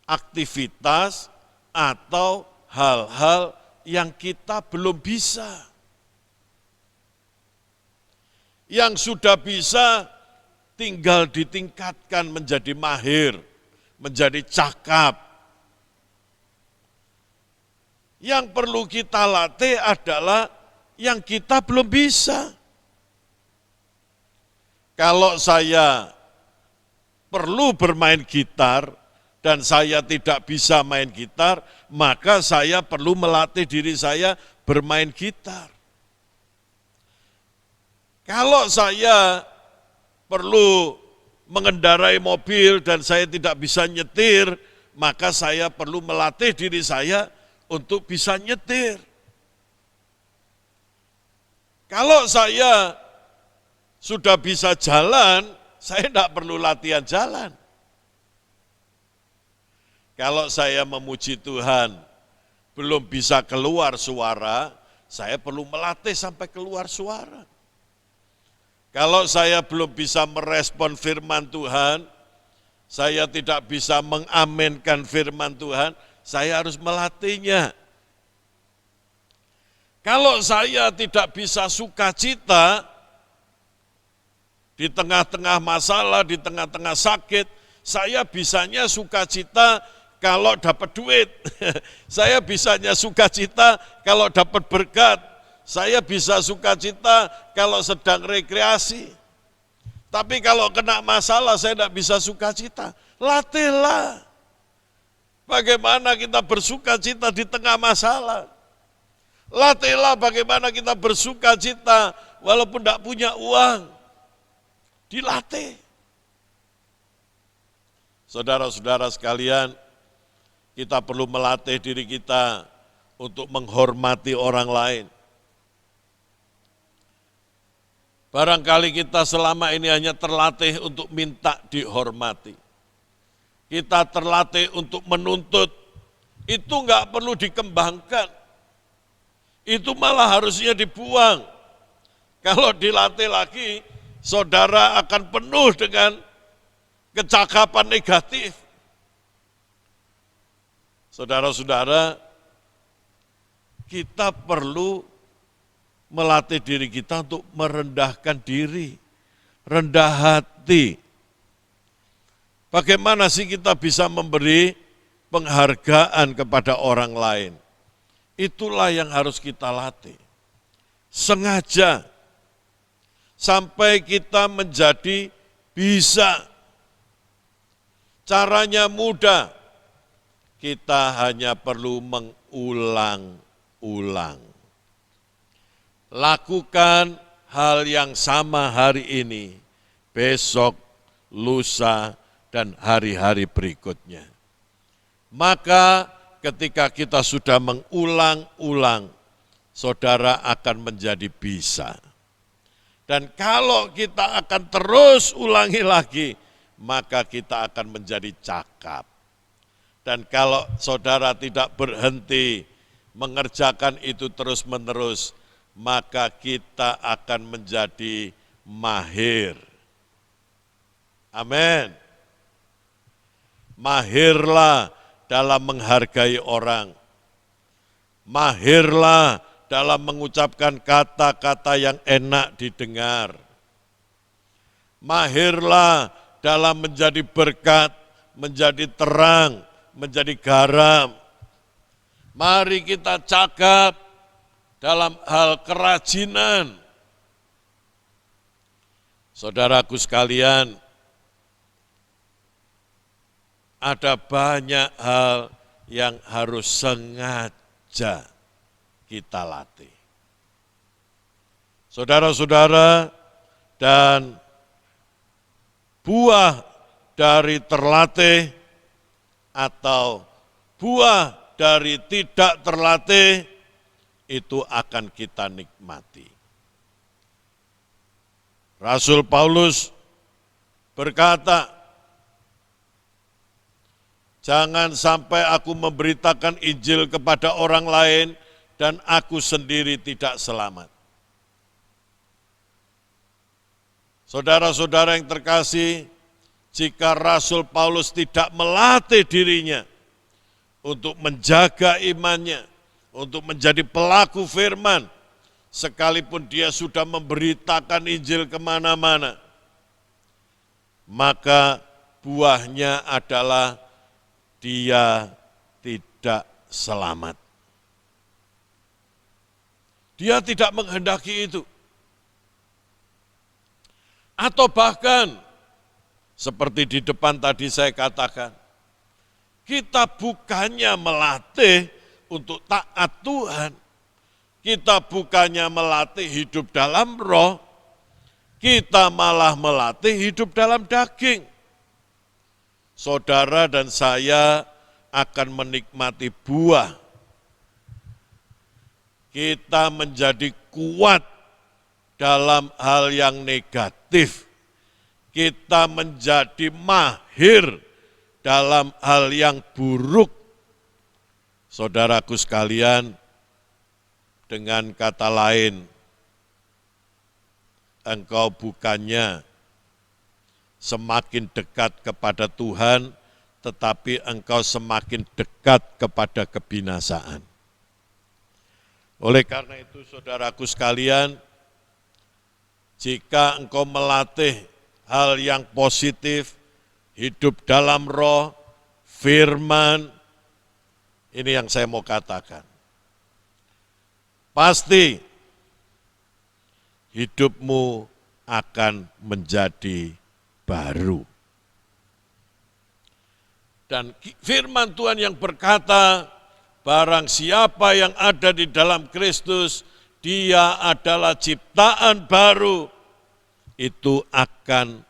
aktivitas atau hal-hal yang kita belum bisa. Yang sudah bisa tinggal ditingkatkan menjadi mahir, menjadi cakap. Yang perlu kita latih adalah yang kita belum bisa. Kalau saya perlu bermain gitar dan saya tidak bisa main gitar, maka saya perlu melatih diri saya bermain gitar. Kalau saya perlu mengendarai mobil dan saya tidak bisa nyetir, maka saya perlu melatih diri saya untuk bisa nyetir. Kalau saya sudah bisa jalan, saya tidak perlu latihan jalan. Kalau saya memuji Tuhan, belum bisa keluar suara, saya perlu melatih sampai keluar suara. Kalau saya belum bisa merespon firman Tuhan, saya tidak bisa mengaminkan firman Tuhan, saya harus melatihnya. Kalau saya tidak bisa sukacita di tengah-tengah masalah, di tengah-tengah sakit, saya bisanya sukacita kalau dapat duit. Saya bisanya sukacita kalau dapat berkat. Saya bisa sukacita kalau sedang rekreasi. Tapi kalau kena masalah saya tidak bisa sukacita. Latihlah. Bagaimana kita bersukacita di tengah masalah. Latihlah bagaimana kita bersukacita walaupun tidak punya uang. Dilatih. Saudara-saudara sekalian, kita perlu melatih diri kita untuk menghormati orang lain. Barangkali kita selama ini hanya terlatih untuk minta dihormati. Kita terlatih untuk menuntut, itu enggak perlu dikembangkan. Itu malah harusnya dibuang. Kalau dilatih lagi, saudara akan penuh dengan kecakapan negatif. Saudara-saudara, kita perlu melatih diri kita untuk merendahkan diri, rendah hati. Bagaimana sih kita bisa memberi penghargaan kepada orang lain? Itulah yang harus kita latih. Sengaja sampai kita menjadi bisa. Caranya mudah. Kita hanya perlu mengulang-ulang. Lakukan hal yang sama hari ini, besok, lusa, dan hari-hari berikutnya. Maka ketika kita sudah mengulang-ulang, saudara akan menjadi bisa. Dan kalau kita akan terus ulangi lagi, maka kita akan menjadi cakap. Dan kalau saudara tidak berhenti mengerjakan itu terus-menerus, maka kita akan menjadi mahir. Amin. Mahirlah dalam menghargai orang. Mahirlah dalam mengucapkan kata-kata yang enak didengar. Mahirlah dalam menjadi berkat, menjadi terang, menjadi garam. Mari kita cakap dalam hal kerajinan. Saudaraku sekalian, ada banyak hal yang harus sengaja kita latih. Saudara-saudara, dan buah dari terlatih atau buah dari tidak terlatih itu akan kita nikmati. Rasul Paulus berkata, jangan sampai aku memberitakan Injil kepada orang lain dan aku sendiri tidak selamat. Saudara-saudara yang terkasih, jika Rasul Paulus tidak melatih dirinya untuk menjaga imannya, untuk menjadi pelaku firman, sekalipun dia sudah memberitakan Injil kemana-mana, maka buahnya adalah dia tidak selamat. Dia tidak menghendaki itu. Atau bahkan, seperti di depan tadi saya katakan, kita bukannya melatih untuk taat Tuhan, kita bukannya melatih hidup dalam roh, kita malah melatih hidup dalam daging. Saudara dan saya akan menikmati buah. Kita menjadi kuat dalam hal yang negatif. Kita menjadi mahir dalam hal yang buruk. Saudaraku sekalian, dengan kata lain, engkau bukannya semakin dekat kepada Tuhan, tetapi engkau semakin dekat kepada kebinasaan. Oleh karena itu, saudaraku sekalian, jika engkau melatih hal yang positif, hidup dalam roh, firman, ini yang saya mau katakan. Pasti hidupmu akan menjadi baru. Dan firman Tuhan yang berkata, barang siapa yang ada di dalam Kristus, dia adalah ciptaan baru, itu akan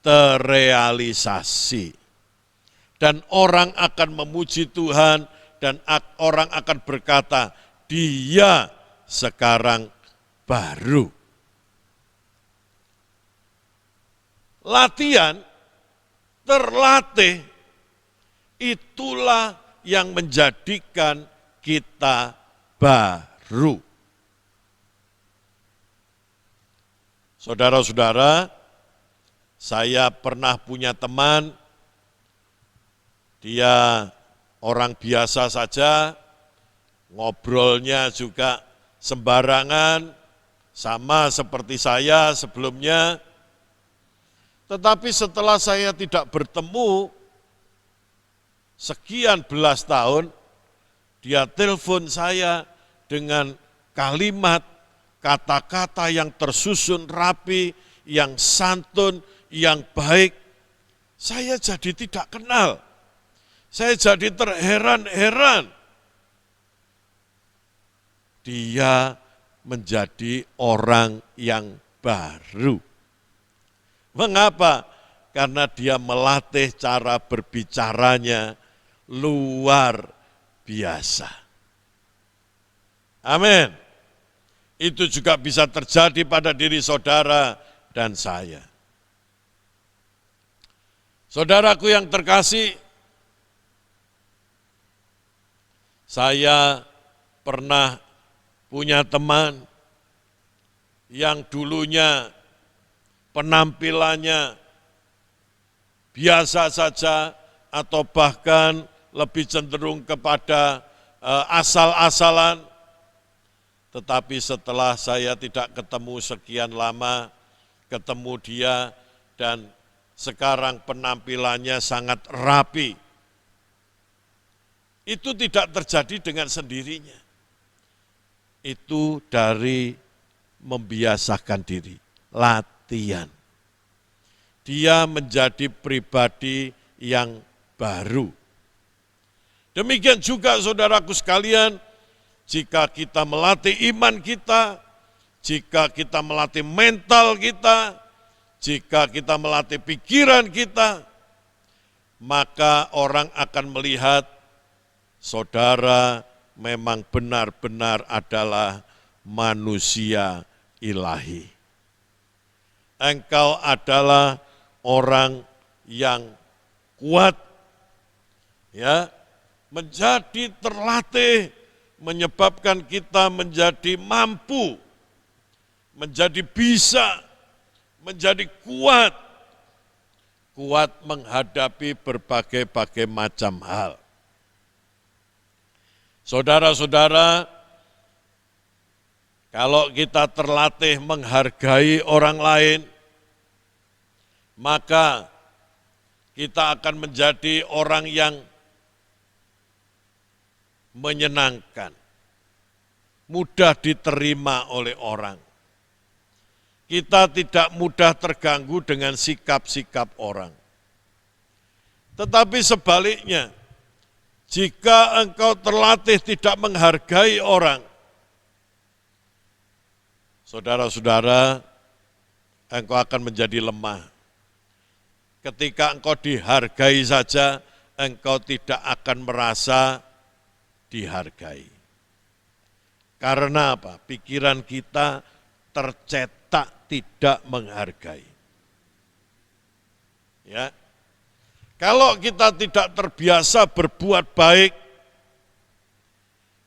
terrealisasi. Dan orang akan memuji Tuhan, dan orang akan berkata, dia sekarang baru. Latihan, terlatih, itulah yang menjadikan kita baru. Saudara-saudara, saya pernah punya teman, dia orang biasa saja, ngobrolnya juga sembarangan, sama seperti saya sebelumnya. Tetapi setelah saya tidak bertemu sekian belas tahun, dia telepon saya dengan kalimat, kata-kata yang tersusun rapi, yang santun, yang baik. Saya jadi tidak kenal. Saya jadi terheran-heran. Dia menjadi orang yang baru. Mengapa? Karena dia melatih cara berbicaranya luar biasa. Amin. Itu juga bisa terjadi pada diri saudara dan saya. Saudaraku yang terkasih, saya pernah punya teman yang dulunya penampilannya biasa saja atau bahkan lebih cenderung kepada asal-asalan. Tetapi setelah saya tidak ketemu sekian lama, ketemu dia dan sekarang penampilannya sangat rapi. Itu tidak terjadi dengan sendirinya. Itu dari membiasakan diri, latihan. Dia menjadi pribadi yang baru. Demikian juga saudaraku sekalian, jika kita melatih iman kita, jika kita melatih mental kita, jika kita melatih pikiran kita, maka orang akan melihat saudara memang benar-benar adalah manusia ilahi. Engkau adalah orang yang kuat, ya, menjadi terlatih, menyebabkan kita menjadi mampu, menjadi bisa, menjadi kuat menghadapi berbagai-bagai macam hal. Saudara-saudara, kalau kita terlatih menghargai orang lain, maka kita akan menjadi orang yang menyenangkan, mudah diterima oleh orang. Kita tidak mudah terganggu dengan sikap-sikap orang. Tetapi sebaliknya, jika engkau terlatih tidak menghargai orang, saudara-saudara, engkau akan menjadi lemah. Ketika engkau dihargai saja, engkau tidak akan merasa dihargai. Karena apa? Pikiran kita tercetak tidak menghargai. Ya. Kalau kita tidak terbiasa berbuat baik,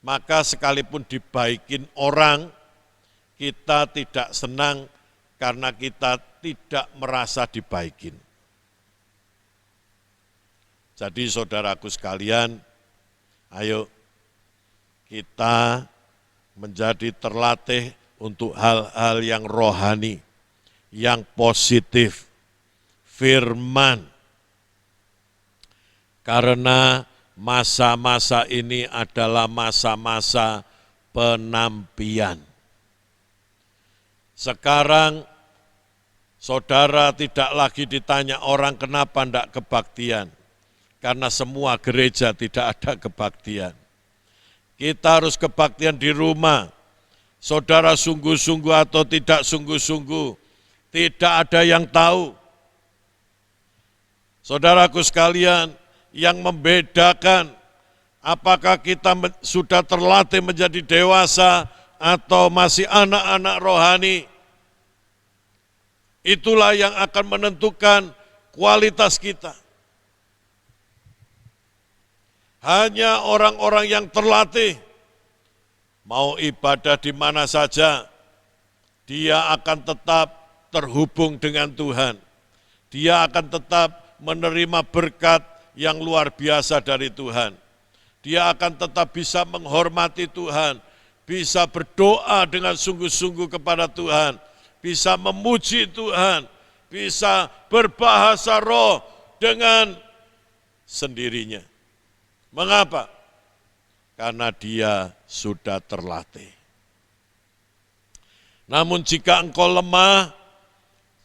maka sekalipun dibaikin orang, kita tidak senang karena kita tidak merasa dibaikin. Jadi saudaraku sekalian, ayo kita menjadi terlatih untuk hal-hal yang rohani, yang positif, firman. Karena masa-masa ini adalah masa-masa penampian. Sekarang saudara tidak lagi ditanya orang kenapa tidak kebaktian. Karena semua gereja tidak ada kebaktian. Kita harus kebaktian di rumah. Saudara sungguh-sungguh atau tidak sungguh-sungguh, tidak ada yang tahu. Saudaraku sekalian, yang membedakan apakah kita sudah terlatih menjadi dewasa atau masih anak-anak rohani, itulah yang akan menentukan kualitas kita. Hanya orang-orang yang terlatih, mau ibadah di mana saja, dia akan tetap terhubung dengan Tuhan. Dia akan tetap menerima berkat yang luar biasa dari Tuhan. dia akan tetap bisa menghormati Tuhan, bisa berdoa dengan sungguh-sungguh kepada Tuhan, bisa memuji Tuhan, bisa berbahasa roh dengan sendirinya. Mengapa? Karena dia sudah terlatih. Namun jika engkau lemah,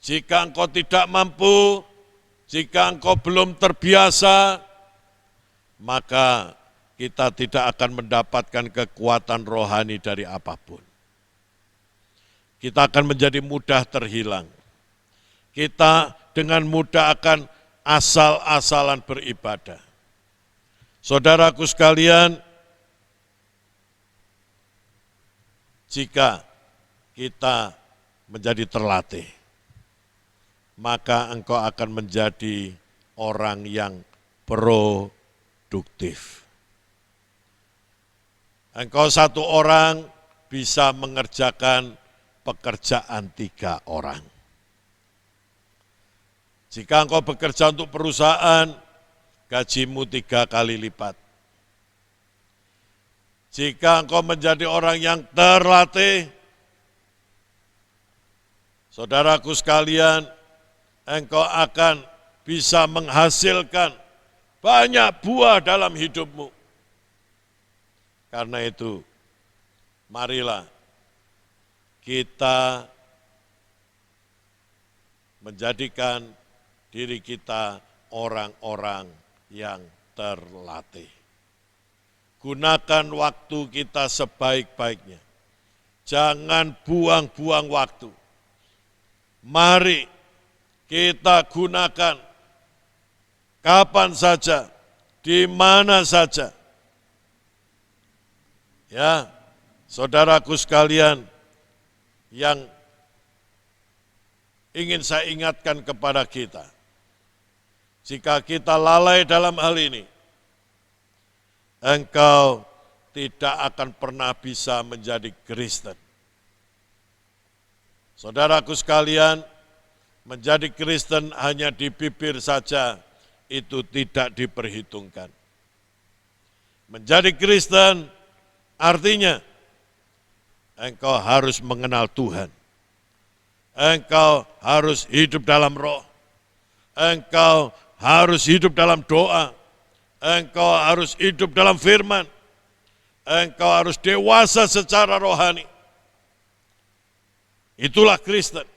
jika engkau tidak mampu, jika engkau belum terbiasa, maka kita tidak akan mendapatkan kekuatan rohani dari apapun. Kita akan menjadi mudah terhilang. Kita dengan mudah akan asal-asalan beribadah. Saudaraku sekalian, jika kita menjadi terlatih, maka engkau akan menjadi orang yang produktif. Engkau satu orang bisa mengerjakan pekerjaan 3 orang. Jika engkau bekerja untuk perusahaan, gajimu 3 kali lipat. Jika engkau menjadi orang yang terlatih, saudaraku sekalian, engkau akan bisa menghasilkan banyak buah dalam hidupmu. Karena itu, marilah kita menjadikan diri kita orang-orang yang terlatih. Gunakan waktu kita sebaik-baiknya. Jangan buang-buang waktu. Mari kita gunakan kapan saja, di mana saja. Ya, saudaraku sekalian, yang ingin saya ingatkan kepada kita, jika kita lalai dalam hal ini, engkau tidak akan pernah bisa menjadi Kristen. Saudaraku sekalian, menjadi Kristen hanya di bibir saja, itu tidak diperhitungkan. Menjadi Kristen artinya engkau harus mengenal Tuhan. Engkau harus hidup dalam roh. Engkau harus hidup dalam doa. Engkau harus hidup dalam firman. Engkau harus dewasa secara rohani. Itulah Kristen.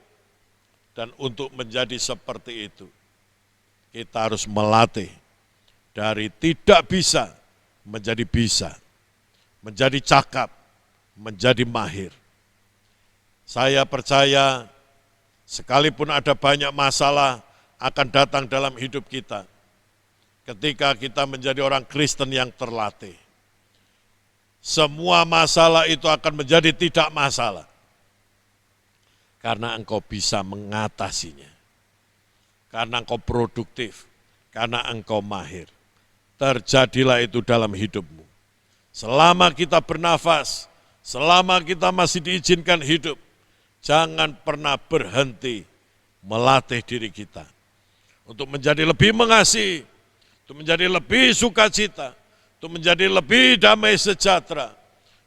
Dan untuk menjadi seperti itu, kita harus melatih dari tidak bisa menjadi bisa, menjadi cakap, menjadi mahir. Saya percaya sekalipun ada banyak masalah akan datang dalam hidup kita, ketika kita menjadi orang Kristen yang terlatih, semua masalah itu akan menjadi tidak masalah. Karena engkau bisa mengatasinya. Karena engkau produktif. Karena engkau mahir. Terjadilah itu dalam hidupmu. Selama kita bernafas, selama kita masih diizinkan hidup, jangan pernah berhenti melatih diri kita. Untuk menjadi lebih mengasihi, untuk menjadi lebih sukacita, untuk menjadi lebih damai sejahtera,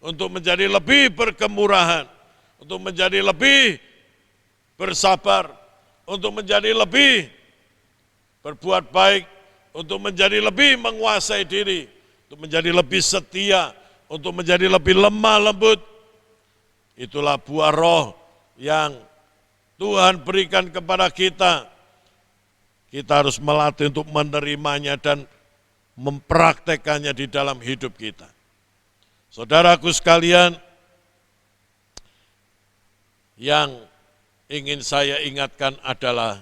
untuk menjadi lebih berkemurahan, untuk menjadi lebih bersabar, untuk menjadi lebih berbuat baik, untuk menjadi lebih menguasai diri, untuk menjadi lebih setia, untuk menjadi lebih lemah lembut. Itulah buah roh yang Tuhan berikan kepada kita. Kita harus melatih untuk menerimanya dan mempraktekannya di dalam hidup kita. Saudaraku sekalian, yang ingin saya ingatkan adalah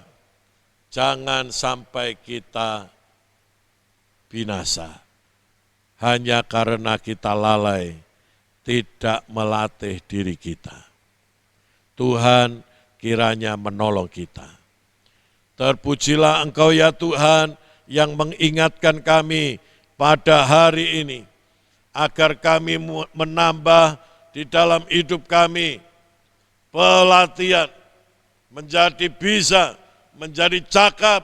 jangan sampai kita binasa hanya karena kita lalai tidak melatih diri kita. Tuhan kiranya menolong kita. Terpujilah Engkau ya Tuhan yang mengingatkan kami pada hari ini, agar kami menambah di dalam hidup kami pelatihan, menjadi bisa, menjadi cakap,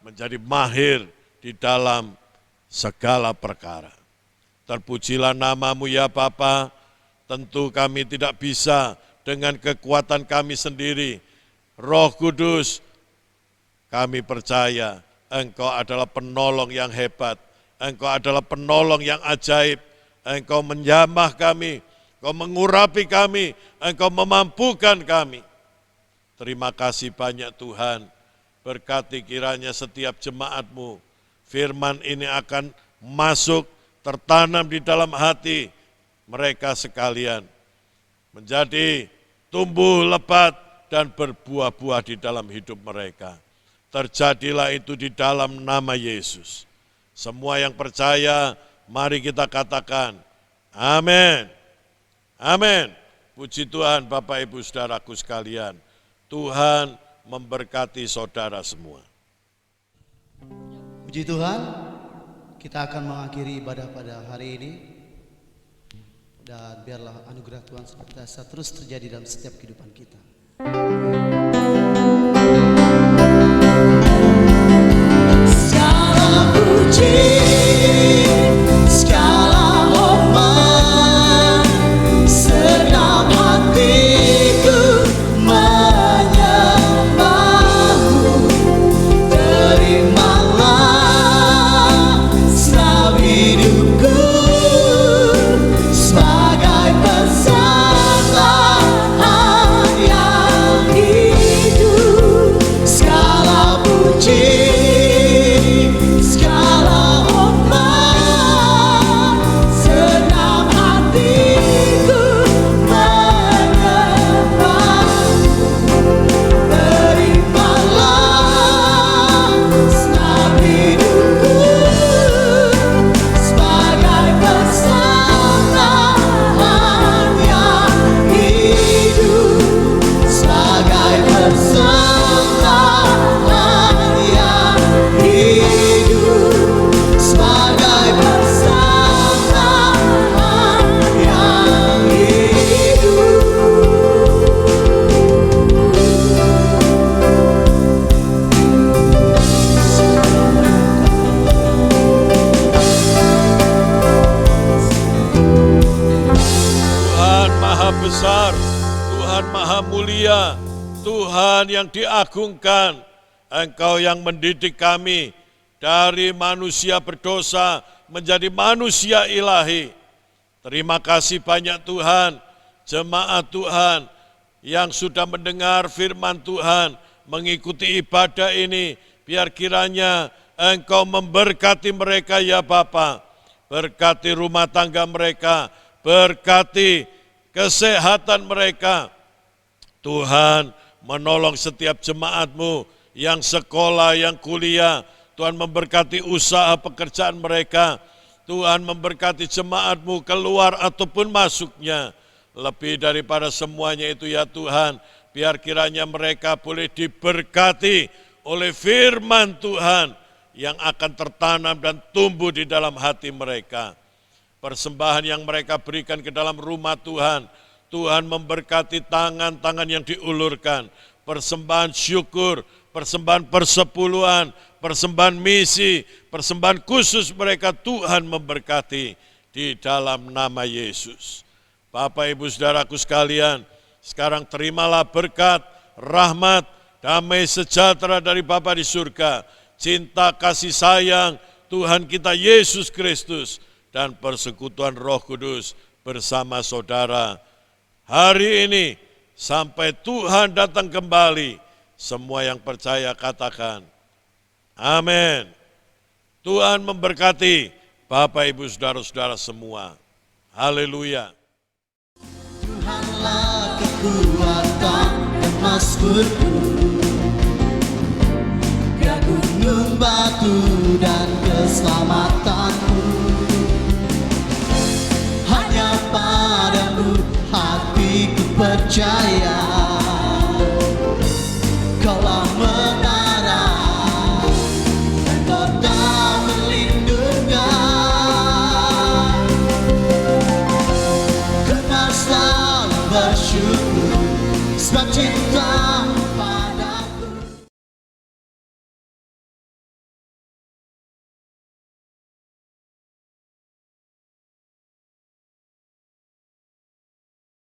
menjadi mahir di dalam segala perkara. Terpujilah nama-Mu ya Bapa. Tentu kami tidak bisa dengan kekuatan kami sendiri. Roh Kudus, kami percaya Engkau adalah penolong yang hebat. Engkau adalah penolong yang ajaib. Engkau menjamah kami, Engkau mengurapi kami, Engkau memampukan kami. Terima kasih banyak Tuhan. Berkati kiranya setiap jemaat-Mu. Firman ini akan masuk, tertanam di dalam hati mereka sekalian. Menjadi tumbuh lebat dan berbuah-buah di dalam hidup mereka. Terjadilah itu di dalam nama Yesus. Semua yang percaya, mari kita katakan, amin. Amin. Puji Tuhan Bapak Ibu Saudaraku sekalian. Tuhan memberkati saudara semua. Puji Tuhan, kita akan mengakhiri ibadah pada hari ini. Dan biarlah anugerah Tuhan senantiasa terus terjadi dalam setiap kehidupan kita. Segala puji, segala hormat, segenap hatiku menyembah-Mu. Terimalah selama hidupku sebagai persembahan yang hidup. Segala puji, segala hormat, segenap hatiku menyembah-Mu. Terimalah selama hidupku sebagai persembahan yang hidup, sebagai persembahan yang hidup, sebagai persembahan yang hidup. Tuhan Maha Besar, Tuhan Maha Mulia, Tuhan yang diagungkan. Engkau yang mendidik kami dari manusia berdosa menjadi manusia ilahi. Terima kasih banyak Tuhan, jemaat Tuhan yang sudah mendengar firman Tuhan, mengikuti ibadah ini. Biar kiranya Engkau memberkati mereka ya Bapa. Berkati rumah tangga mereka, berkati kesehatan mereka. Tuhan menolong setiap jemaat-Mu yang sekolah, yang kuliah. Tuhan memberkati usaha pekerjaan mereka. Tuhan memberkati jemaat-Mu keluar ataupun masuknya. Lebih daripada semuanya itu ya Tuhan, biar kiranya mereka boleh diberkati oleh firman Tuhan yang akan tertanam dan tumbuh di dalam hati mereka. Persembahan yang mereka berikan ke dalam rumah Tuhan, Tuhan memberkati tangan-tangan yang diulurkan, persembahan syukur, persembahan persepuluhan, persembahan misi, persembahan khusus mereka Tuhan memberkati di dalam nama Yesus. Bapak Ibu Saudaraku sekalian, sekarang terimalah berkat, rahmat, damai sejahtera dari Bapa di surga, cinta kasih sayang Tuhan kita Yesus Kristus, dan persekutuan Roh Kudus bersama saudara hari ini sampai Tuhan datang kembali. Semua yang percaya katakan amin. Tuhan memberkati Bapak Ibu Saudara-saudara semua. Haleluya. Tuhanlah kekuatan dan mazmurku, ya gunung batu dan keselamatanku. Hanya padamu hatiku percaya, Kaulah menara dan kota perlindungan. Ku selalu bersyukur sebab cinta